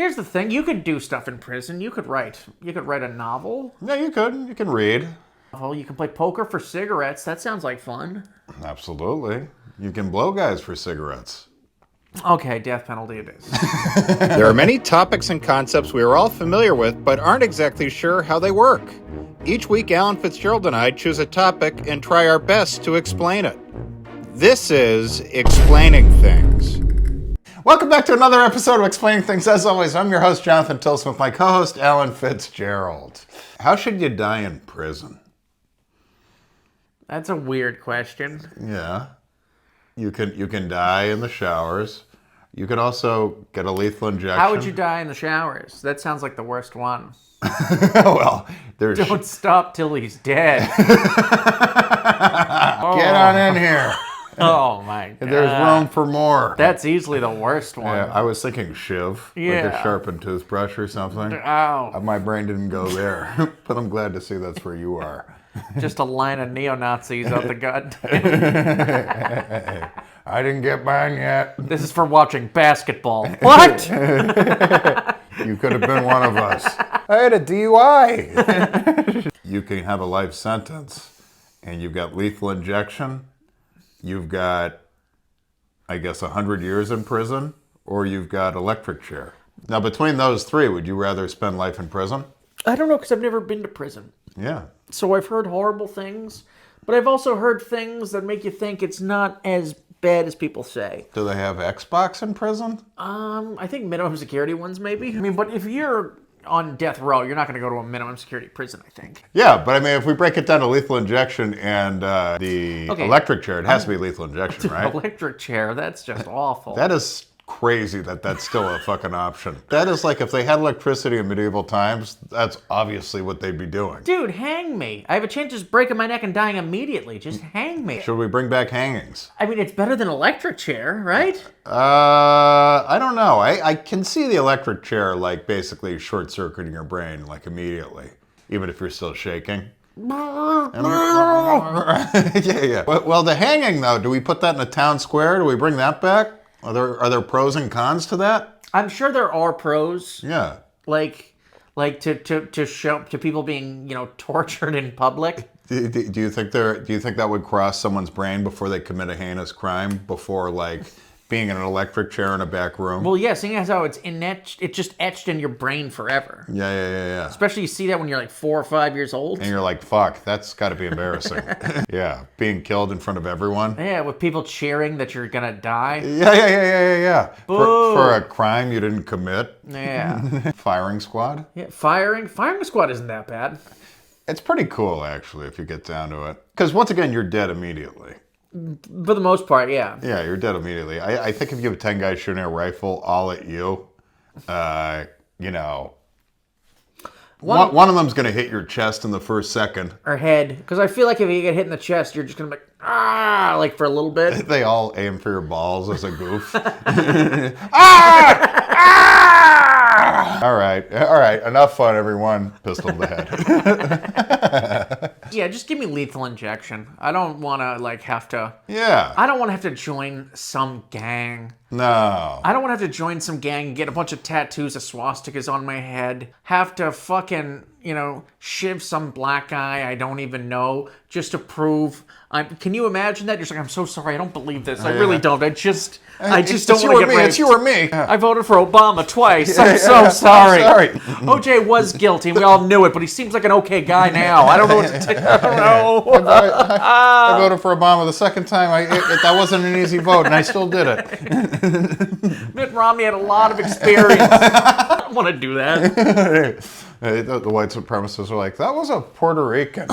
Here's the thing. You could do stuff in prison. You could write a novel. Yeah, you could. You can read. Oh, you can play poker for cigarettes. That sounds like fun. Absolutely. You can blow guys for cigarettes. Okay, death penalty it is. There are many topics and concepts we are all familiar with, but aren't exactly sure how they work. Each week, Alan Fitzgerald and I choose a topic and try our best to explain it. This is Explaining Things. Welcome back to another episode of Explaining Things. As always, I'm your host, Jonathan Tilson, with my co-host, Alan Fitzgerald. How should you die in prison? That's a weird question. Yeah. You can die in the showers. You could also get a lethal injection. How would you die in the showers? That sounds like the worst one. Well, there's... Don't stop till he's dead. Get on in here. Oh my God. There's room for more. That's easily the worst one. Yeah, I was thinking shiv, like a sharpened toothbrush or something. Oh. My brain didn't go there, but I'm glad to see that's where you are. Just a line of neo-Nazis out the gut. I didn't get mine yet. This is for watching basketball. What? You could have been one of us. I had a DUI. You can have a life sentence, and you've got lethal injection. You've got, I guess, 100 years in prison, or you've got electric chair. Now, between those three, would you rather spend life in prison? I don't know, because I've never been to prison. Yeah. So I've heard horrible things, but I've also heard things that make you think it's not as bad as people say. Do they have Xbox in prison? I think minimum security ones, maybe. I mean, but if you're on death row, you're not going to go to a minimum security prison, I think. Yeah, but I mean, if we break it down to lethal injection and the electric chair, it has to be lethal injection, right? Electric chair, that's just awful. That is crazy that's still a fucking option. That is like if they had electricity in medieval times, that's obviously what they'd be doing. Dude, hang me. I have a chance of just breaking my neck and dying immediately. Just hang me. Should we bring back hangings? I mean, it's better than electric chair, right? I don't know. I can see the electric chair like basically short-circuiting your brain like immediately, even if you're still shaking. Yeah. Well, the hanging though, do we put that in a town square? Do we bring that back? Are there pros and cons to that? I'm sure there are pros. Yeah. Like to show to people being, tortured in public. Do you think that would cross someone's brain before they commit a heinous crime? Before like being in an electric chair in a back room? Well, yeah, seeing as how it's just etched in your brain forever. Yeah. Especially you see that when you're like 4 or 5 years old. And you're like, fuck, that's got to be embarrassing. Yeah, being killed in front of everyone. Yeah, with people cheering that you're gonna die. Yeah. Boo. For a crime you didn't commit. Yeah. Firing squad? Yeah, firing squad isn't that bad. It's pretty cool, actually, if you get down to it. Because once again, you're dead immediately. For the most part, yeah. Yeah, you're dead immediately. I think if you have 10 guys shooting a rifle all at you, one of them's going to hit your chest in the first second. Or head. Because I feel like if you get hit in the chest, you're just going to be like for a little bit. They all aim for your balls as a goof. All right. Enough fun, everyone. Pistol to the head. Yeah, just give me lethal injection. I don't want to have to. Yeah. I don't want to have to join some gang. No. I don't want to have to join some gang and get a bunch of tattoos of swastikas on my head. Have to fucking, shiv some black guy I don't even know just to prove. Can you imagine that? You're just like, I'm so sorry. I don't believe this. I really don't. I just don't want to get raped. It's you or me. I voted for Obama twice. I'm so sorry. OJ was guilty. We all knew it, but he seems like an okay guy now. I don't know what to take. I don't know. I voted for Obama the second time. That wasn't an easy vote, and I still did it. Mitt Romney had a lot of experience. I don't want to do that. The white supremacists are like, that was a Puerto Rican.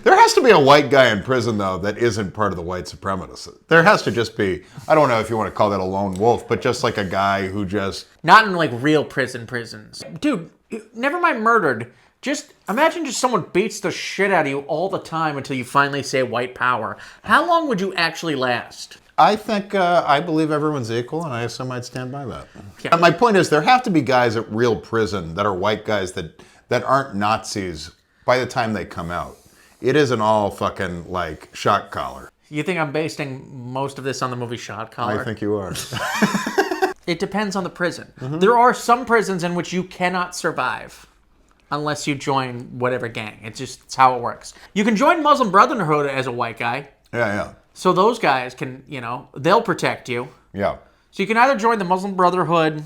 There has to be a white guy in prison, though, that isn't part of the white supremacists. There has to just be, I don't know if you want to call that a lone wolf, but just like a guy who just... Not in real prisons. Dude, never mind murdered. Just imagine just someone beats the shit out of you all the time until you finally say white power. How long would you actually last? I think, I believe everyone's equal, and I assume I'd stand by that. Yeah. My point is, there have to be guys at real prison that are white guys that aren't Nazis by the time they come out. It isn't all fucking, shot collar. You think I'm basing most of this on the movie Shot Collar? I think you are. It depends on the prison. There are some prisons in which you cannot survive unless you join whatever gang. It's how it works. You can join Muslim Brotherhood as a white guy. Yeah. So those guys can, they'll protect you. Yeah. So you can either join the Muslim Brotherhood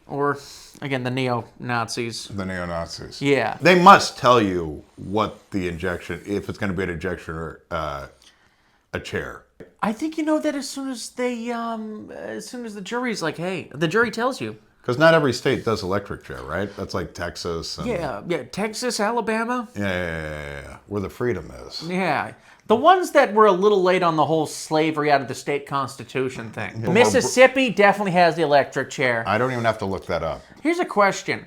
or, again, the neo-Nazis. The neo-Nazis. Yeah. They must tell you what the injection, if it's going to be an injection or a chair. I think you know that as soon as the jury's like, hey, the jury tells you. Because not every state does electric chair, right? That's like Texas. And, Yeah, Texas, Alabama. Yeah. Where the freedom is. Yeah. The ones that were a little late on the whole slavery out of the state constitution thing. Mississippi definitely has the electric chair. I don't even have to look that up. Here's a question.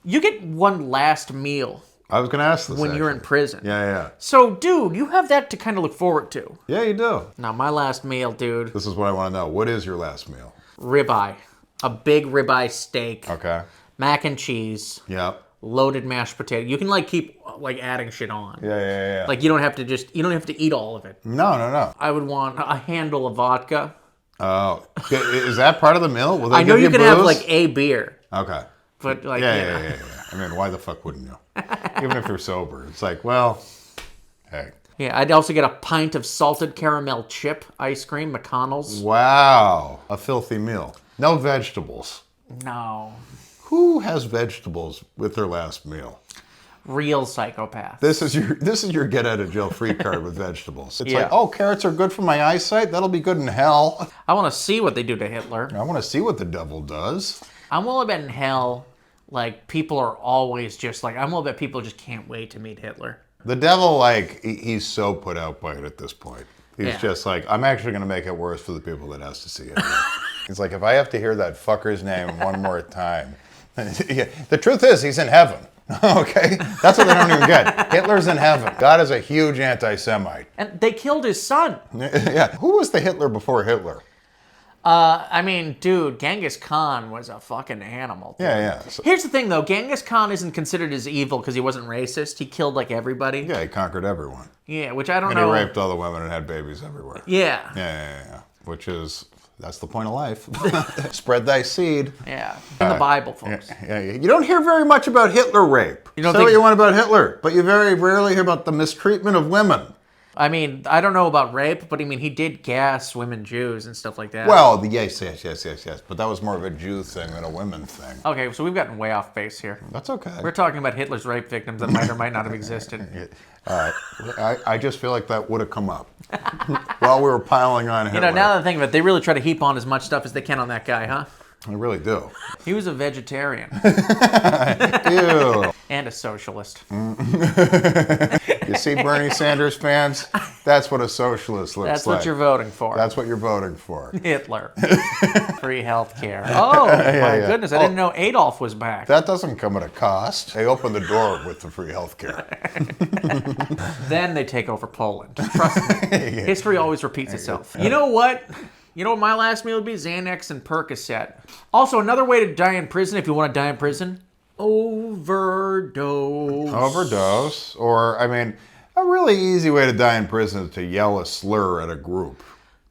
You get one last meal I was going to ask this when you're in prison. Yeah. So, dude, you have that to kind of look forward to. Yeah, you do. Now, my last meal, dude, This is what I want to know. What is your last meal? ribeye. A big ribeye steak. Okay. Mac and cheese. Yep. Loaded mashed potato. You can keep adding shit on. Yeah. Like you don't have to eat all of it. No. I would want a handle of vodka. Oh. Is that part of the meal? Will they I know give you can booze? have like a beer, Okay. but Yeah. I mean, why the fuck wouldn't you? Even if you're sober. It's like, well, hey. Yeah, I'd also get a pint of salted caramel chip ice cream, McConnell's. Wow. A filthy meal. No vegetables. No. Who has vegetables with their last meal? Real psychopath. This is your get out of jail free card with vegetables. It's Yeah. like, oh, carrots are good for my eyesight. That'll be good in hell. I want to see what they do to Hitler. I want to see what the devil does. I'm willing to bet in hell, people are always just I'm willing to bet people just can't wait to meet Hitler. The devil, he's so put out by it at this point. He's just like, I'm actually going to make it worse for the people that has to see it. He's like, if I have to hear that fucker's name one more time. Yeah, the truth is, he's in heaven. Okay? That's what they don't even get. Hitler's in heaven. God is a huge anti-Semite. And they killed his son. Yeah. Who was the Hitler before Hitler? Dude, Genghis Khan was a fucking animal. Dude. Yeah. So, Here's the thing, though. Genghis Khan isn't considered as evil because he wasn't racist. He killed, everybody. yeah, he conquered everyone. Yeah, which I don't And know. he raped all the women and had babies everywhere. Yeah. Yeah. Which is, that's the point of life. Spread thy seed. Yeah. In the Bible, folks. Yeah. You don't hear very much about Hitler rape. You don't Say think- what you want about Hitler, but you very rarely hear about the mistreatment of women. I mean, I don't know about rape, but he did gas women Jews and stuff like that. Well, yes. But that was more of a Jew thing than a women thing. Okay, so we've gotten way off base here. That's okay. We're talking about Hitler's rape victims that might or might not have existed. All right. I just feel like that would have come up while we were piling on Hitler. Now that I think of it, they really try to heap on as much stuff as they can on that guy, huh? I really do. He was a vegetarian. Ew. And a socialist. You see, Bernie Sanders fans? That's what a socialist looks like. That's what you're voting for. That's what you're voting for. Hitler. Free health care. Oh, my goodness. I didn't know Adolf was back. That doesn't come at a cost. They open the door with the free health care. Then they take over Poland. Trust me. History always repeats itself. You know what? You know what my last meal would be? Xanax and Percocet. Also, another way to die in prison, if you want to die in prison, overdose. Overdose. Or, a really easy way to die in prison is to yell a slur at a group.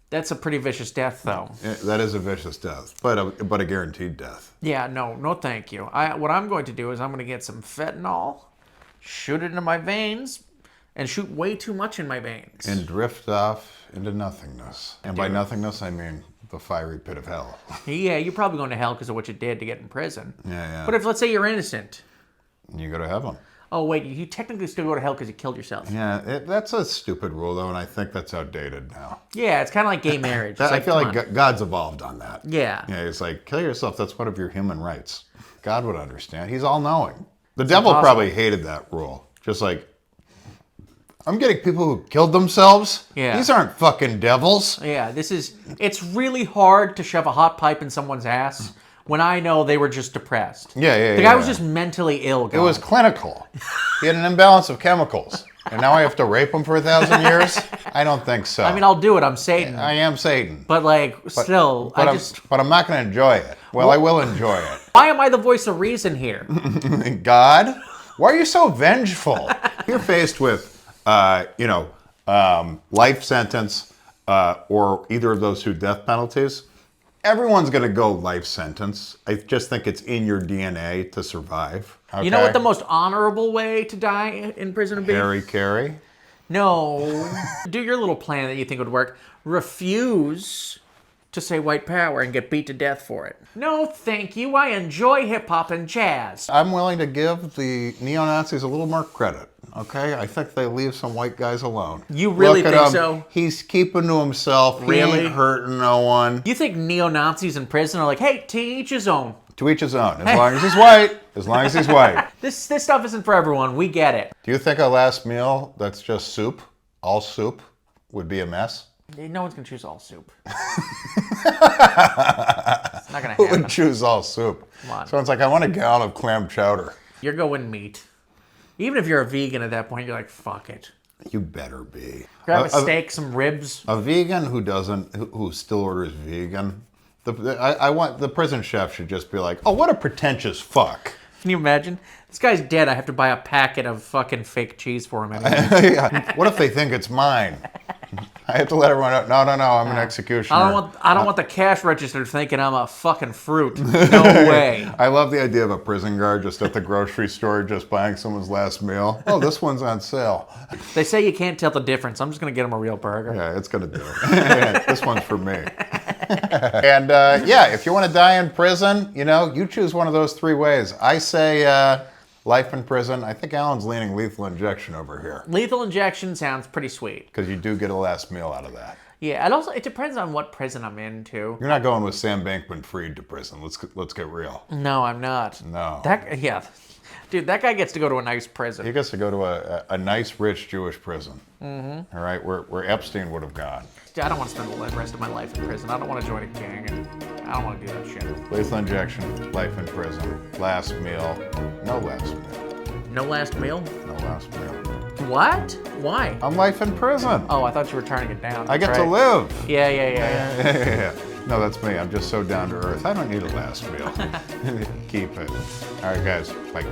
That's a pretty vicious death, though. That is a vicious death, but a guaranteed death. Yeah, no, thank you. What I'm going to do is I'm going to get some fentanyl, shoot it into my veins, and shoot way too much in my veins. And drift off into nothingness. And by nothingness, I mean the fiery pit of hell. Yeah, you're probably going to hell because of what you did to get in prison. Yeah. But if, let's say, you're innocent. You go to heaven. Oh, wait, you technically still go to hell because you killed yourself. Yeah, that's a stupid rule, though, and I think that's outdated now. Yeah, it's kind of like gay marriage. It's I feel come like on. God's evolved on that. Yeah. Yeah, it's like, kill yourself. That's one of your human rights. God would understand. He's all-knowing. The devil impossible. probably hated that rule. Just like, I'm getting people who killed themselves. Yeah. These aren't fucking devils. Yeah, it's really hard to shove a hot pipe in someone's ass when I know they were just depressed. Yeah. The guy was just mentally ill. It was clinical. He had an imbalance of chemicals. And now I have to rape him for 1,000 years? I don't think so. I'll do it. I'm Satan. I am Satan. But still, But I'm not going to enjoy it. Well, I will enjoy it. Why am I the voice of reason here? God, why are you so vengeful? You're faced with, life sentence or either of those two death penalties. Everyone's going to go life sentence. I just think it's in your DNA to survive. Okay? You know what the most honorable way to die in prison would be? Harry Carey? No. Do your little plan that you think would work. Refuse to say white power and get beat to death for it. No, thank you. I enjoy hip-hop and jazz. I'm willing to give the neo-Nazis a little more credit. Okay? I think they leave some white guys alone. You really Look at think him. so? He's keeping to himself. Really? He ain't hurting no one. You think neo-Nazis in prison are like, hey, to each his own. To each his own. As long as he's white. As long as he's white. This stuff isn't for everyone. We get it. Do you think a last meal that's just soup, all soup, would be a mess? No one's going to choose all soup. It's not going to Who happen. would choose all soup? Come on. Sounds like I want a gallon of clam chowder. You're going meat. Even if you're a vegan at that point, you're like, fuck it. You better be. Grab a steak, some ribs. A vegan who still orders vegan, I want the prison chef should just be like, oh, what a pretentious fuck. Can you imagine? This guy's dead. I have to buy a packet of fucking fake cheese for him anyway. Yeah. What if they think it's mine? I have to let everyone know. No, I'm an executioner. I don't want the cash register thinking I'm a fucking fruit. No way. I love the idea of a prison guard just at the grocery store just buying someone's last meal. Oh, this one's on sale. They say you can't tell the difference. I'm just going to get him a real burger. Yeah, it's going to do it. This one's for me. And if you want to die in prison, you choose one of those three ways. I say life in prison. I think Alan's leaning lethal injection over here. Lethal injection sounds pretty sweet. Because you do get a last meal out of that. Yeah, and also it depends on what prison I'm in too. You're not going with Sam Bankman-Fried to prison. Let's get real. No, I'm not. No. Dude, that guy gets to go to a nice prison. He gets to go to a nice, rich Jewish prison. Mm-hmm. All right, where Epstein would have gone. I don't want to spend the rest of my life in prison. I don't want to join a gang, and I don't want to do that shit. Lethal injection, life in prison, last meal, no last meal. No last meal? No last meal. What? Why? I'm life in prison. Oh, I thought you were turning it down. I get That's to right. live. Yeah. No, that's me. I'm just so down to earth. I don't need a last meal. Keep it. All right, guys. Bye.